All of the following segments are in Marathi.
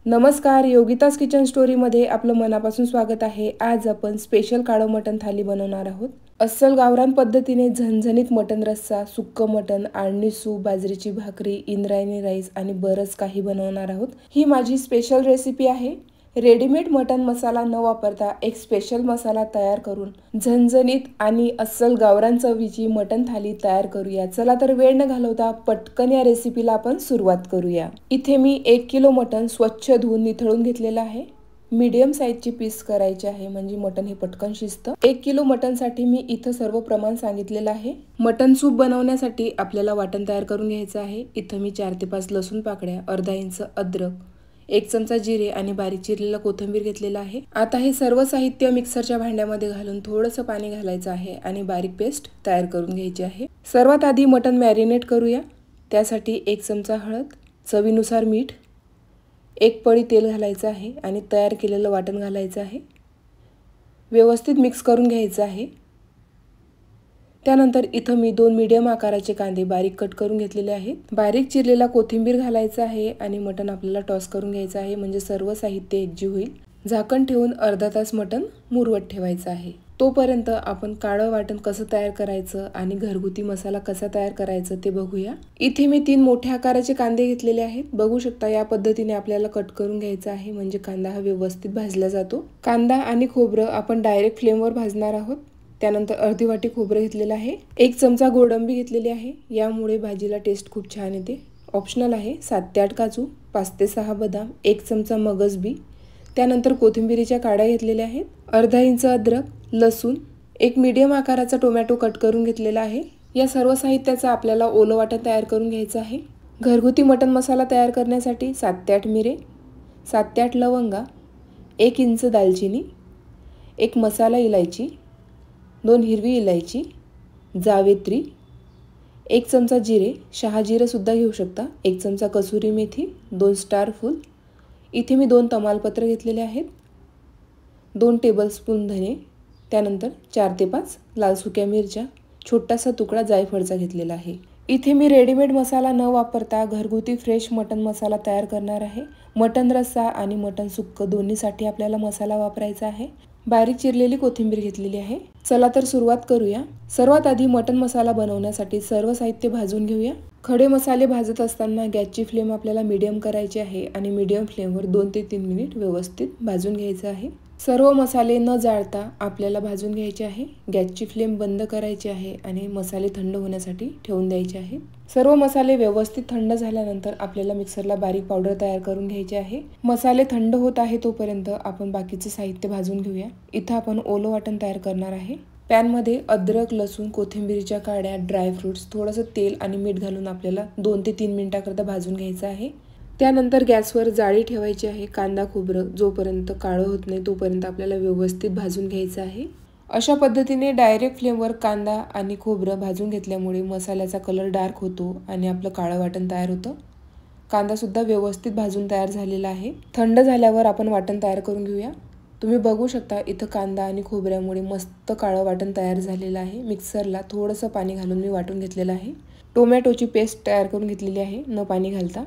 नमस्कार, योगिताज किचन स्टोरीमध्ये आपलं मनापासून स्वागत आहे। आज आपण स्पेशल काळं मटण थाली बनवणार आहोत। अस्सल गावरान पद्धतीने झणझणीत मटण रस्सा, सुक्क मटण, आळणी सूप, बाजरीची भाकरी, इंद्रायणी राईस आणि बरंच काही बनवणार आहोत। ही माझी स्पेशल रेसिपी आहे। रेडीमेड मटण मसाला न वापरता एक स्पेशल मसाला तयार करून झणझणीत आणि अस्सल गावरान चवीची मटण थाली तयार करूया। चला तर वेळ न घालवता पटकन या रेसिपीला आपण सुरुवात करूया। इथे मी 1 किलो मटण स्वच्छ धुवून निथळून घेतलेलं आहे। मीडियम साईजची पीस करायची आहे म्हणजे मटण हे पटकन शिजतं। 1 किलो मटणसाठी मी इथं सर्व प्रमाण सांगितलेलं आहे। मटण सूप बनवण्यासाठी आपल्याला वाटण तयार करून घ्यायचं आहे। इथं मी 4 ते 5 लसूण पाकळ्या, अर्धा इंच अद्रक, 1 चमचा जिरे आणि बारीक चिरलेला कोथिंबीर घेतलेला आहे। आता हे सर्व साहित्य मिक्सरच्या भांड्यामध्ये घालून थोडंसं पाणी घालायचं आहे आणि बारीक पेस्ट तयार करून घ्यायची आहे। सर्वात आधी मटण मॅरिनेट करूया। त्यासाठी 1 चमचा हळद, चवीनुसार मीठ, 1 पळी तेल घालायचं आहे आणि तयार केलेलं वाटण घालायचं आहे। व्यवस्थित मिक्स करून घ्यायचं आहे। त्यानंतर इथं मी 2 मीडियम आकाराचे कांदे बारीक कट करून घेतलेले आहेत। बारीक चिरलेला कोथिंबीर घालायचा आहे आणि मटण आपल्याला टॉस करून घ्यायचं आहे म्हणजे सर्व साहित्य एकजीव होईल। झाकण ठेवून अर्धा तास मटण मुरवत ठेवायचं आहे। तोपर्यंत आपण काळं वाटण कसं तयार करायचं आणि घरगुती मसाला कसा तयार करायचं ते बघूया। इथे मी 3 मोठ्या आकाराचे कांदे घेतलेले आहेत। बघू शकता या पद्धतीने आपल्याला कट करून घ्यायचा आहे म्हणजे कांदा हा व्यवस्थित भाजला जातो। कांदा आणि खोबरं आपण डायरेक्ट फ्लेमवर भाजणार आहोत। त्यानंतर अर्धी वाटी खोबरं घेतलेलं आहे, 1 चमचा गोडंबी घेतलेली आहे। यामुळे भाजीला टेस्ट खूप छान येते। ऑप्शनल आहे। 7 ते 8 काजू, 5 ते 6 बदाम, 1 चमचा मगज बी, त्यानंतर कोथिंबीरीच्या काड्या घेतलेल्या आहेत, अर्धा इंच अद्रक, लसूण, 1 मीडियम आकाराचा टोमॅटो कट करून घेतलेला आहे। या सर्व साहित्याचं आपल्याला ओलं वाटण तयार करून घ्यायचं आहे। घरगुती मटण मसाला तयार करण्यासाठी 7 ते 8 मिरे, 7 ते 8 लवंगा, 1 इंच दालचिनी, 1 मसाला इलायची, 2 हिरवी इलायची, जावेत्री, 1 चमचा जिरे, शहाजिरे सुद्धा घेऊ शकता, 1 चमचा कसुरी मेथी, 2 स्टार फूल, इथे मी 2 तमालपत्र घेतलेले आहेत, 2 टेबलस्पून धने, त्यानंतर 4 ते 5 लाल सुक्या मिरच्या, छोटासा तुकडा जायफळचा घेतलेला आहे। इथे मी रेडीमेड मसाला न वापरता घरगुती फ्रेश मटण मसाला तयार करणार आहे। मटण रस्सा आणि मटण सुक्क दोन्हीसाठी आपल्याला मसाला वापरायचा आहे। बारीक चिरलेली कोथिंबीर घेतलेली आहे। चला तर सुरुवात करूया। सर्वात आधी मटण मसाला बनवण्यासाठी सर्व साहित्य भाजून घेऊया। खडे मसाले भाजत असताना गॅसची फ्लेम आपल्याला मीडियम करायची आहे आणि मीडियम फ्लेमवर 2 ते 3 मिनिट व्यवस्थित भाजून घ्यायचं आहे। सर्व मसाले न जाळता आपल्याला भाजून घ्यायचे आहे। गॅसची फ्लेम बंद करायची आहे आणि मसाले थंड होण्यासाठी ठेवून द्यायचे आहे। सर्व मसाले व्यवस्थित थंड झाल्यानंतर आपल्याला मिक्सरला बारीक पावडर तयार करून घ्यायची आहे। मसाले थंड होत आहे तोपर्यंत आपण बाकीचे साहित्य भाजून घेऊया। इथं आपण ओलं वाटण तयार करणार आहे। पॅनमध्ये अद्रक, लसूण, कोथिंबीरीच्या काड्या, ड्रायफ्रुट्स, थोडंसं तेल आणि मीठ घालून आपल्याला 2 ते 3 मिनिटांकरता भाजून घ्यायचं आहे। त्यानंतर गॅसवर जाळी ठेवायची आहे। कांदा खोबरं जोपर्यंत काळं होत नाही तोपर्यंत आपल्याला व्यवस्थित भाजून घ्यायचं आहे। अशा पद्धतीने डायरेक्ट फ्लेमवर कांदा आणि खोबरं भाजून घेतल्यामुळे मसाल्याचा कलर डार्क होतो आणि आपलं काळं वाटण तयार होतं। कांदा सुद्धा व्यवस्थित भाजून तयार झालेला आहे। थंड झाल्यावर आपण वाटण तयार करून घेऊया। तुम्ही बघू शकता इथं कांदा आणि खोबऱ्यामुळे मस्त काळं वाटण तयार झालेलं आहे। मिक्सरला थोडंसं पाणी घालून मी वाटून घेतलेलं आहे। टोमॅटोची पेस्ट तयार करून घेतलेली आहे न पाणी घालता।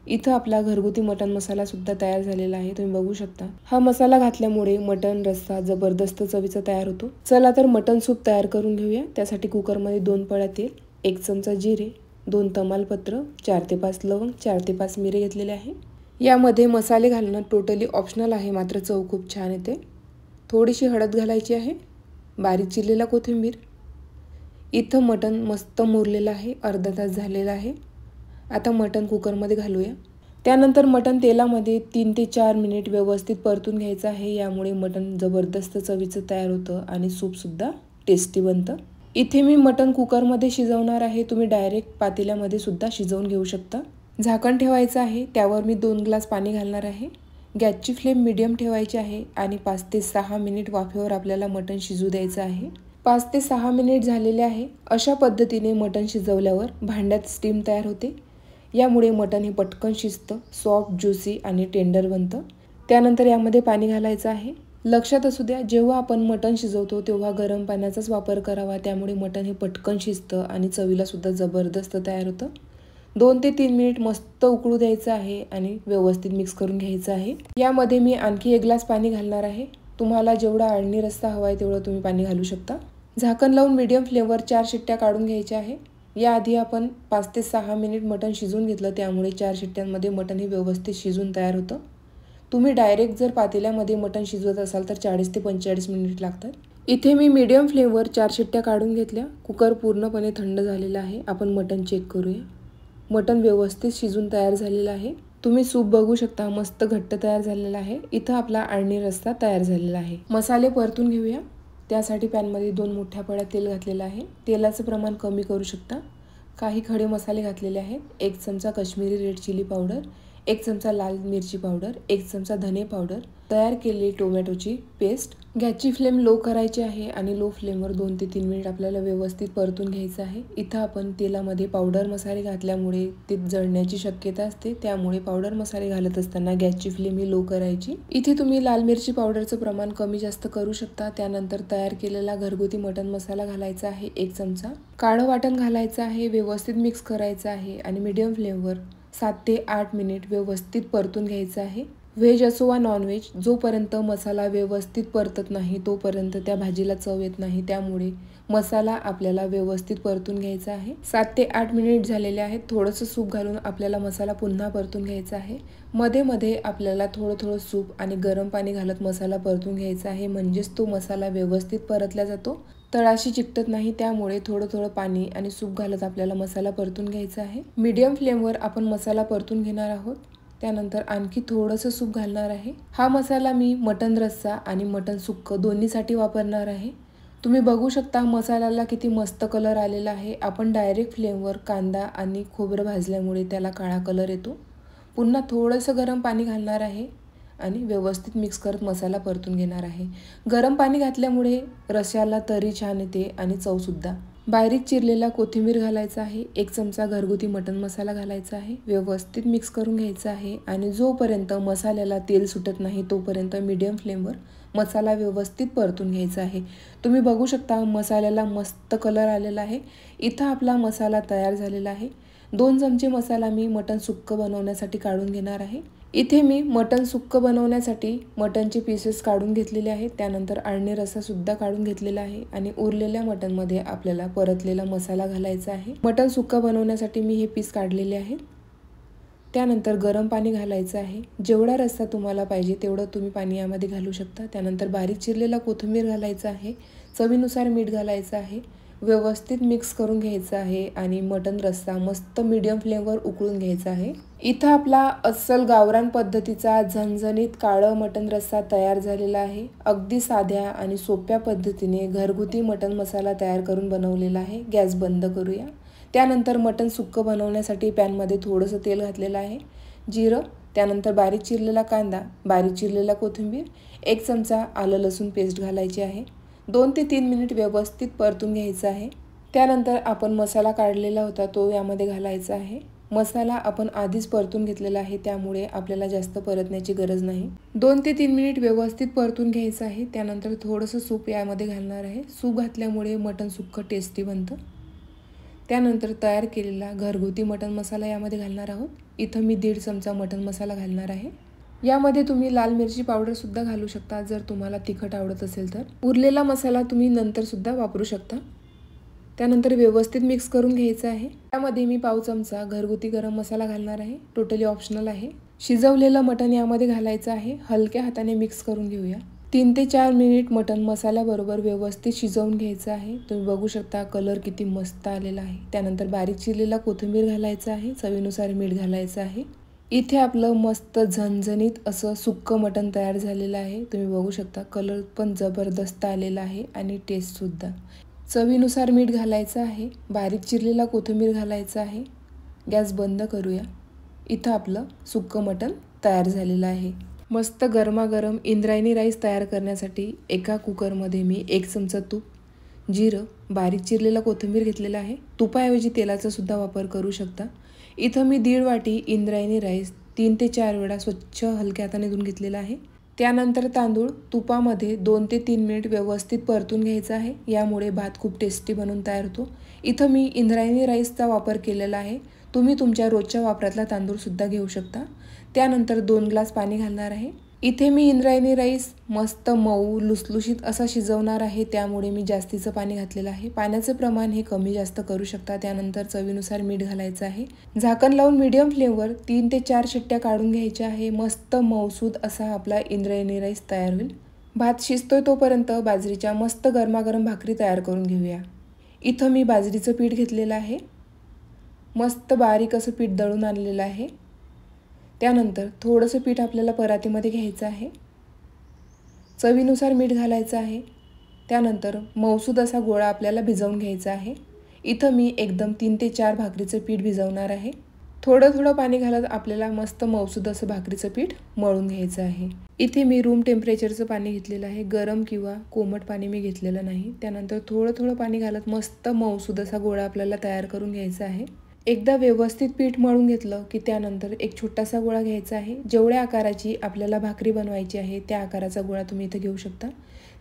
इथं आपला घरगुती मटण मसाला सुद्धा तयार झालेला आहे। तुम्ही बघू शकता हा मसाला घातल्यामुळे मटण रस्सा जबरदस्त चवीचा तयार होतो। चला तर मटण सूप तयार करून घेऊया। त्यासाठी कुकरमध्ये 2 पळ्या तेल, 1 चमचा जिरे, 2 तमालपत्र, 4 ते 5 लवंग, 4 ते 5 मिरे घेतलेले आहे। यामध्ये मसाले घालणं टोटली ऑप्शनल आहे, मात्र चव खूप छान येते। थोडीशी हळद घालायची आहे, बारीक चिरलेला कोथिंबीर। इथं मटण मस्त मुरलेलं आहे, अर्धा तास झालेला आहे। आता मटण कुकरमध्ये घालूया। त्यानंतर मटण तेलामध्ये 3 ते 4 मिनिट व्यवस्थित परतून घ्यायचं आहे। यामुळे मटण जबरदस्त चवीचं तयार होतं आणि सूपसुद्धा टेस्टी बनतं। इथे मी मटण कुकरमध्ये शिजवणार आहे, तुम्ही डायरेक्ट पातेल्यामध्ये सुद्धा शिजवून घेऊ शकता। झाकण ठेवायचं आहे, त्यावर मी 2 ग्लास पाणी घालणार आहे। गॅसची फ्लेम मीडियम ठेवायची आहे आणि 5 ते 6 मिनिट वाफेवर आपल्याला मटण शिजू द्यायचं आहे। 5 ते 6 मिनिट झालेले आहे। अशा पद्धतीने मटण शिजवल्यावर भांड्यात स्टीम तयार होते। यामुळे मटण हे पटकन शिजतं, सॉफ्ट, ज्युसी आणि टेंडर बनतं। त्यानंतर यामध्ये पाणी घालायचं आहे। लक्षात असू द्या, जेव्हा आपण मटण शिजवतो तेव्हा गरम पाण्याचाच वापर करावा, त्यामुळे मटण हे पटकन शिजतं आणि चवीला सुद्धा जबरदस्त तयार होतं। 2 ते 3 मिनिट मस्त उकळू द्यायचं आहे आणि व्यवस्थित मिक्स करून घ्यायचं आहे। यामध्ये मी आणखी 1 ग्लास पाणी घालणार आहे। तुम्हाला जेवढा आळणी रस्सा हवा आहे तेवढं तुम्ही पाणी घालू शकता। झाकण लावून मीडियम फ्लेमवर 4 शिट्ट्या काढून घ्यायच्या आहे। याआधी आपण 5 ते 6 मिनिट मटण शिजवून घेतलं, त्यामुळे 4 शिट्ट्यांमध्ये मटण हे व्यवस्थित शिजून तयार होतं। तुम्ही डायरेक्ट जर पातेल्यामध्ये मटण शिजवत असाल तर 40 ते 45 मिनिट लागतात। इथे मी मीडियम फ्लेमवर 4 शिट्ट्या काढून घेतल्या। कुकर पूर्णपणे थंड झालेला आहे। आपण मटण चेक करूया। मटण व्यवस्थित शिजून तयार झालेलं आहे। तुम्ही सूप बघू शकता, मस्त घट्ट तयार झालेला आहे। इथं आपला आळणी रस्सा तयार झालेला आहे। मसाले परतून घेऊया। त्यासाठी पॅनमध्ये 2 मोठ्या पळ्या तेल घातलेलं आहे। तेलाचं प्रमाण कमी करू शकता। काही खडे मसाले घातलेले आहेत। 1 चमचा काश्मीरी रेड चिली पावडर, 1 चमचा लाल मिरची पावडर, 1 चमचा धने पावडर, तयार केलेली टोमॅटोची पेस्ट। गॅसची फ्लेम लो करायची आहे आणि लो फ्लेमवर 2 ते 3 मिनिट आपल्याला व्यवस्थित परतून घ्यायचं आहे। इथं आपण तेलामध्ये पावडर मसाले घातल्यामुळे ते जळण्याची शक्यता असते, त्यामुळे पावडर मसाले घालत असताना गॅसची फ्लेम ही लो करायची। इथे तुम्ही लाल मिरची पावडरचं प्रमाण कमी जास्त करू शकता। त्यानंतर तयार केलेला घरगुती मटण मसाला घालायचा आहे 1 चमचा। काळं वाटण घालायचं आहे, व्यवस्थित मिक्स करायचं आहे आणि मीडियम फ्लेमवर 7 ते 8 मिनिट व्यवस्थित परतून घ्यायचं आहे। व्हेज असो वा नॉन व्हेज, जोपर्यंत मसाला व्यवस्थित परतत नाही तोपर्यंत त्या भाजीला चव येत नाही, त्यामुळे मसाला आपल्याला व्यवस्थित परतून घ्यायचा आहे। 7 ते 8 मिनिट झालेले आहेत। थोडंसं सूप घालून आपल्याला मसाला पुन्हा परतून घ्यायचा आहे। मध्ये मध्ये आपल्याला थोडं सूप आणि गरम पाणी घालत मसाला परतून घ्यायचा आहे, म्हणजेच तो मसाला व्यवस्थित परतला जातो, तळाशी चिकटत नाही। त्यामुळे थोडं पाणी आणि सूप घालत आपल्याला मसाला परतून घ्यायचा आहे। मीडियम फ्लेमवर आपण मसाला परतून घेणार आहोत। त्यानंतर आणखी थोडंसं सूप घालणार आहे। हा मसाला मी मटण रस्सा आणि मटण सुक्क दोन्हीसाठी वापरणार आहे। तुम्ही बघू शकता मसाल्याला किती मस्त कलर आलेला आहे। आपण डायरेक्ट फ्लेमवर कांदा आणि खोबरं भाजल्यामुळे त्याला काळा कलर येतो। पुन्हा थोडंसं गरम पाणी घालणार आहे आणि व्यवस्थित मिक्स करत मसाला परतून घेणार आहे। गरम पाणी घातल्यामुळे रश्याला तरी छान येते आणि चवसुद्धा। बारीक चिरलेला कोथिंबीर घालायचा आहे। 1 चमचा घरगुती मटण मसाला घालायचा आहे। व्यवस्थित मिक्स करून घ्यायचा आहे आणि जोपर्यंत मसाल्याला तेल सुटत नाही तोपर्यंत मीडियम फ्लेमवर मसाला व्यवस्थित परतून घ्यायचा आहे। तुम्ही बघू शकता मसाल्याला मस्त कलर आलेला आहे। इथं आपला मसाला तयार झालेला आहे। 2 चमचे मसाला मी मटण सुक्क बनवण्यासाठी काढून घेणार आहे। इथे मी मटण सुक्क बनवण्यासाठी मटणचे पीसेस काढून घेतलेले आहेत। त्यानंतर आळणी रस्सा सुद्धा काढून घेतलेला आहे आणि उरलेल्या मटणमध्ये आपल्याला परतलेला मसाला घालायचा आहे। मटण सुक्का बनवण्यासाठी मी हे पीस काढलेले आहेत। त्यानंतर गरम पाणी घालायचं आहे। जेवढा रस्सा तुम्हाला पाहिजे तेवढं तुम्ही पाणी यामध्ये घालू शकता। त्यानंतर बारीक चिरलेला कोथिंबीर घालायचा आहे। चवीनुसार मीठ घालायचं आहे। व्यवस्थित मिक्स करून घ्यायचं आहे आणि मटण रस्सा मस्त मीडियम फ्लेमवर उकळून घ्यायचा आहे। इथं आपला अस्सल गावरान पद्धतीचा झणझणीत काळं मटण रस्सा तयार झालेला आहे। अगदी साध्या आणि सोप्या पद्धतीने घरगुती मटण मसाला तयार करून बनवलेला आहे। गॅस बंद करूया। त्यानंतर मटण सुक्क बनवण्यासाठी पॅनमध्ये थोडंसं तेल घातलेलं आहे, जिरं, त्यानंतर बारीक चिरलेला कांदा, बारीक चिरलेला कोथिंबीर, 1 चमचा आलं लसूण पेस्ट घालायची आहे। 2 ते 3 मिनिट व्यवस्थित परतून घ्यायचं आहे। त्यानंतर आपण मसाला काढलेला होता तो यामध्ये घालायचा आहे। मसाला आपण आधीच परतून घेतलेला आहे, त्यामुळे आपल्याला जास्त परतण्याची गरज नाही। 2 ते 3 मिनिट व्यवस्थित परतून घ्यायचं आहे। त्यानंतर थोडंसं सूप यामध्ये घालणार आहे। सूप घातल्यामुळे मटण सुक्क टेस्टी बनतं। त्यानंतर तयार केलेला घरगुती मटण मसाला यामध्ये घालणार आहोत। इथं मी 1.5 चमचा मटण मसाला घालणार आहे। यामध्ये तुम्ही लाल मिरची पावडर सुद्धा घालू शकता जर तुम्हाला तिखट आवडत असेल तर। उरलेला मसाला तुम्ही नंतर सुद्धा वापरू शकता। त्यानंतर व्यवस्थित मिक्स करून घ्यायचं आहे। त्यामध्ये मी पाव चमचा घरगुती गरम मसाला घालणार आहे। टोटली ऑप्शनल आहे। शिजवलेलं मटण यामध्ये घालायचं आहे। हलक्या हाताने मिक्स करून घेऊया। 3 ते 4 मिनिट मटण मसाल्याबरोबर व्यवस्थित शिजवून घ्यायचं आहे। तुम्ही बघू शकता कलर किती मस्त आलेला आहे। त्यानंतर बारीक चिरलेला कोथिंबीर घालायचा आहे। चवीनुसार मीठ घालायचं आहे। इथे आपलं मस्त झणझणीत असं सुक्क मटण तयार झालेलं आहे। तुम्ही बघू शकता कलर पण जबरदस्त आलेला आहे आणि टेस्ट सुद्धा। चवीनुसार मीठ घालायचं आहे। बारीक चिरलेला कोथिंबीर घालायचा आहे। गॅस बंद करूया। इथं आपलं सुक्क मटण तयार झालेलं आहे। मस्त गरमागरम इंद्रायणी राईस तयार करण्यासाठी एका कुकरमध्ये मी 1 चमचा तूप, जिरं, बारीक चिरलेला कोथिंबीर घेतलेला आहे। तुपाऐवजी तेलाचा सुद्धा वापर करू शकता। इथं मी 1.5 वाटी इंद्रायणी राईस 3 ते 4 वेळा स्वच्छ हलक्या हाताने धुवून घेतलेला आहे। त्यानंतर तांदूळ तुपामध्ये 2 ते 3 मिनिट व्यवस्थित परतून घ्यायचा आहे। यामुळे भात खूप टेस्टी बनून तयार होतो। इथं मी इंद्रायणी राईसचा वापर केलेला आहे। तुम्ही तुमच्या रोजच्या वापरातला तांदूळसुद्धा घेऊ शकता। त्यानंतर 2 ग्लास पाणी घालणार आहे। इथे मी इंद्रायणी राईस मस्त मऊ लुसलुशीत असा शिजवणार आहे, त्यामुळे मी जास्तीचं पाणी घातलेलं आहे। पाण्याचं प्रमाण हे कमी जास्त करू शकता। त्यानंतर चवीनुसार मीठ घालायचं आहे। झाकण लावून मीडियम फ्लेमवर 3 ते 4 शिट्ट्या काढून घ्यायच्या आहे। मस्त मऊसूद असा आपला इंद्रायणी राईस तयार होईल। भात शिजतोय तोपर्यंत बाजरीच्या मस्त गरमागरम भाकरी तयार करून घेऊया। इथं मी बाजरीचं पीठ घेतलेलं आहे। मस्त बारीक असं पीठ दळून आणलेलं आहे। त्यानंतर थोडंसं पीठ आपल्याला परातीमध्ये घ्यायचं आहे। चवीनुसार मीठ घालायचं आहे। त्यानंतर मऊसूद असा गोळा आपल्याला भिजवून घ्यायचा आहे। इथं मी एकदम 3 ते 4 भाकरीचं पीठ भिजवणार आहे। थोडं पाणी घालत आपल्याला मस्त मऊसूद असं भाकरीचं पीठ मळून घ्यायचं आहे। इथे मी रूम टेम्परेचरचं पाणी घेतलेलं आहे। गरम किंवा कोमट पाणी मी घेतलेलं नाही। त्यानंतर थोडं पाणी घालत मस्त मऊसूद असा गोळा आपल्याला तयार करून घ्यायचा आहे। एकदा व्यवस्थित पीठ मळून घेतलं की त्यानंतर एक छोटासा गोळा घ्यायचा आहे। जेवढ्या आकाराची आपल्याला भाकरी बनवायची आहे त्या आकाराचा गोळा तुम्ही इथे घेऊ शकता।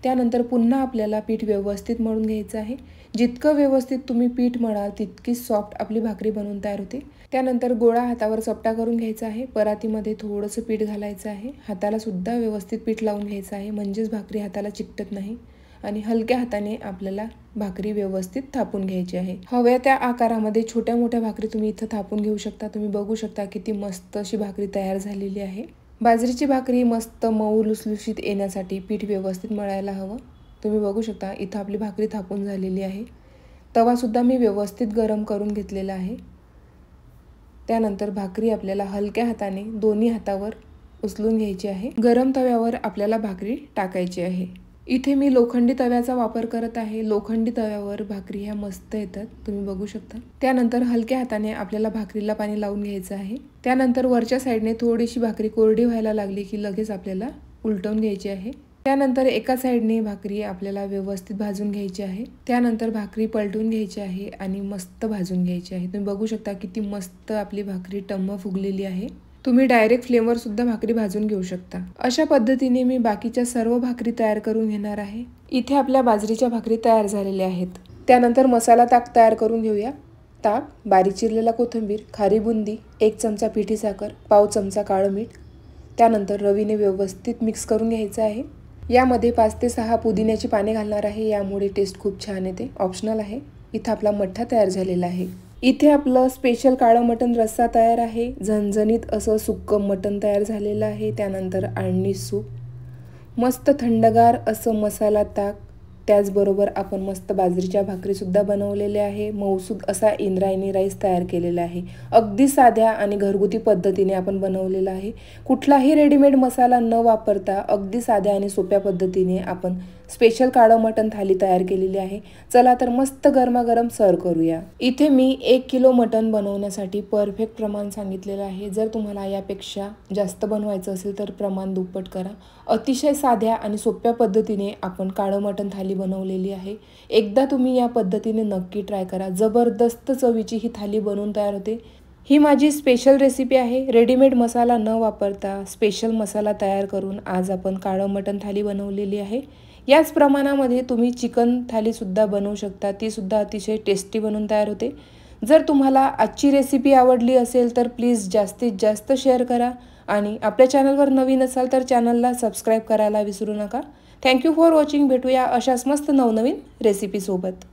त्यानंतर पुन्हा आपल्याला पीठ व्यवस्थित मळून घ्यायचं आहे। जितकं व्यवस्थित तुम्ही पीठ मळाल तितकी सॉफ्ट आपली भाकरी बनवून तयार होते। त्यानंतर गोळा हातावर चपटा करून घ्यायचा आहे। परातीमध्ये थोडंसं पीठ घालायचं आहे। हाताला सुद्धा व्यवस्थित पीठ लावून घ्यायचं आहे, म्हणजेच भाकरी हाताला चिकटत नाही आणि हलक्या हाताने आपल्याला भाकरी व्यवस्थित थापून घ्यायची आहे। हव्या त्या आकारामध्ये छोट्या मोठ्या भाकरी तुम्ही इथं थापून घेऊ शकता। तुम्ही बघू शकता किती मस्त अशी भाकरी तयार झालेली आहे। बाजरीची भाकरी मस्त मऊ लुसलुशीत येण्यासाठी पीठ व्यवस्थित मळायला हवं। तुम्ही बघू शकता इथं आपली भाकरी थापून झालेली आहे। तवा सुद्धा मी व्यवस्थित गरम करून घेतलेला आहे। त्यानंतर भाकरी आपल्याला हलक्या हाताने दोन्ही हातावर उचलून घ्यायची आहे। गरम तव्यावर आपल्याला भाकरी टाकायची आहे। इथे मी लोखंडी तव्याचा वापर करत आहे। लोखंडी तव्यावर भाकरी ह्या मस्त येतात, तुम्ही बघू शकता। त्यानंतर हलक्या हाताने आपल्याला भाकरीला पाणी लावून घ्यायचं आहे। त्यानंतर वरच्या साईडने थोडीशी भाकरी कोरडी व्हायला लागली की लगेच आपल्याला उलटवून घ्यायची आहे। त्यानंतर एका साईडने भाकरी आपल्याला व्यवस्थित भाजून घ्यायची आहे। त्यानंतर भाकरी पलटून घ्यायची आहे आणि मस्त भाजून घ्यायची आहे। तुम्ही बघू शकता किती मस्त आपली भाकरी टम्म फुगलेली आहे। तुम्ही डायरेक्ट फ्लेमवर सुद्धा भाकरी भाजून घेऊ शकता। अशा पद्धतीने मी बाकीच्या सर्व भाकरी तयार करून घेणार आहे। इथे आपल्या बाजरीच्या भाकरी तयार झालेल्या आहेत। त्यानंतर मसाला ताक तयार करून घेऊया। ताक, बारीक चिरलेला कोथिंबीर, खारी बुंदी, 1 चमचा पिठी साखर, पाव चमचा काळं मीठ। त्यानंतर रवीने व्यवस्थित मिक्स करून घ्यायचं आहे। यामध्ये 5 ते 6 पुदिन्याची पाने घालणार आहे, यामुळे टेस्ट खूप छान येते, ऑप्शनल आहे। इथं आपला मठ्ठा तयार झालेला आहे। इथे आपलं स्पेशल काळं मटण रस्सा तयार आहे। झणझणीत असं सुक्कं मटण तयार झालेलं आहे। त्यानंतर आळणी सूप, मस्त थंडगार असं मसाला ताक, त्याचबरोबर आपण मस्त बाजरीच्या भाकरी सुद्धा बनवलेल्या आहे। मऊसूद असा इंद्रायणी राईस तयार केलेला आहे। अगदी साध्या आणि घरगुती पद्धतीने आपण बनवलेला आहे। कुठलाही रेडीमेड मसाला न वापरता अगदी साध्या आणि सोप्या पद्धतीने आपण स्पेशल काळं मटण थाली तयार केलेली आहे। चला तर मस्त गरमागरम सर्व करूया। इथे मी 1 किलो मटण बनवण्यासाठी परफेक्ट प्रमाण सांगितलेलं आहे। जर तुम्हाला यापेक्षा जास्त बनवायचं असेल तर प्रमाण दुप्पट करा। अतिशय साध्या आणि सोप्या पद्धतीने आपण काळं मटण थाली बनवलेली आहे। एकदा तुम्ही या पद्धतीने नक्की ट्राय करा। जबरदस्त चवीची ही थाली बनवून तयार होते। ही माझी स्पेशल रेसिपी आहे। रेडीमेड मसाला न वापरता स्पेशल मसाला तयार करून आज आपण काळं मटण थाली बनवलेली आहे। याच प्रमाणामध्ये तुम्ही चिकन थाली सुद्धा बनवू शकता, ती सुद्धा अतिशय टेस्टी बनवून तयार होते। जर तुम्हाला आजची रेसिपी आवडली असेल तर प्लीज जास्तीत जास्त शेअर करा आणि आपल्या चॅनलवर नवीन असाल तर चॅनलला सबस्क्राइब करायला विसरू नका। Thank you for watching. भेटूया अशाच मस्त नवनवीन रेसिपी सोबत।